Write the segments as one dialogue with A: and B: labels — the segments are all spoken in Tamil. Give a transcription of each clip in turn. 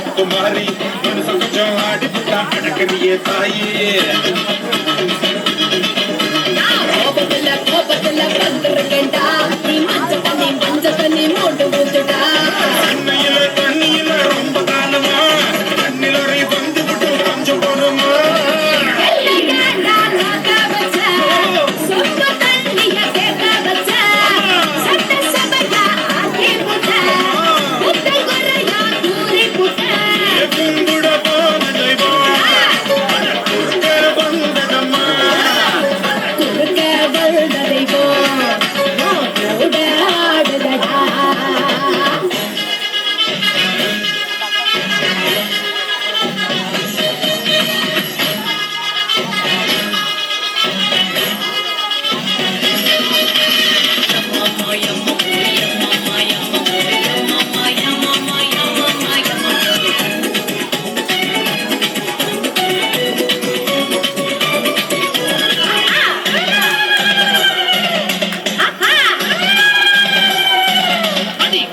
A: முத்துமாரி மனசு கொஞ்சம் ஆடிப்புட்டா அடக்கறியே தாயே
B: கோபத்துல வந்துருக்கேன்டா நீ மஞ்ச தண்ணி மூட்டு ஊத்துடா
A: தண்ணியில ரொம்ப காலமா தண்ணில வந்து விட்டு கொஞ்சம் போடுமா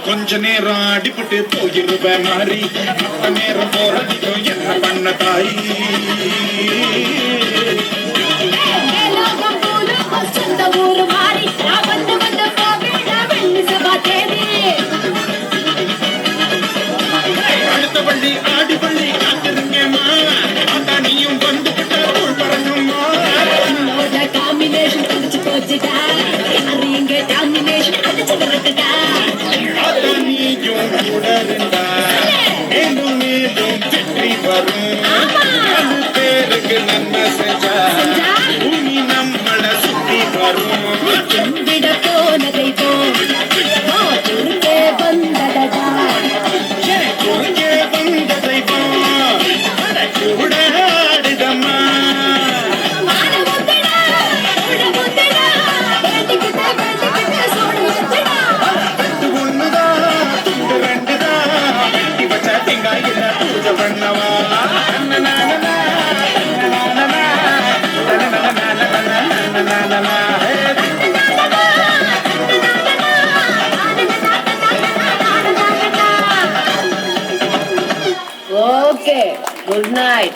A: கொஞ்ச நேரம் அடிபட்டு போயிருவேன் மாறி மத்த நேரம் போறதுக்கும் என்ன பண்ண தாய் அடுத்த பள்ளி ஆடி பள்ளி காத்திருங்கம்மா அத்தா நீயும் வந்து பறங்கும்மா
B: காம்பினேஷன் குடிச்சு போச்சுட்டா இங்க டாமினேஷன் அடிச்சு வரட்டுட்டா
A: நீயும் கூட இருந்தா மேலும் மேலும் வெற்றி வரும் அது பேருக்கு நன்மை செஞ்சா பூமி நம்மள சுத்தி வரும்
B: விட போனதை போருக்கே வந்தடா
A: குறுக்கே வந்ததை கூட ஆடுதம்மா
B: Okay, good night.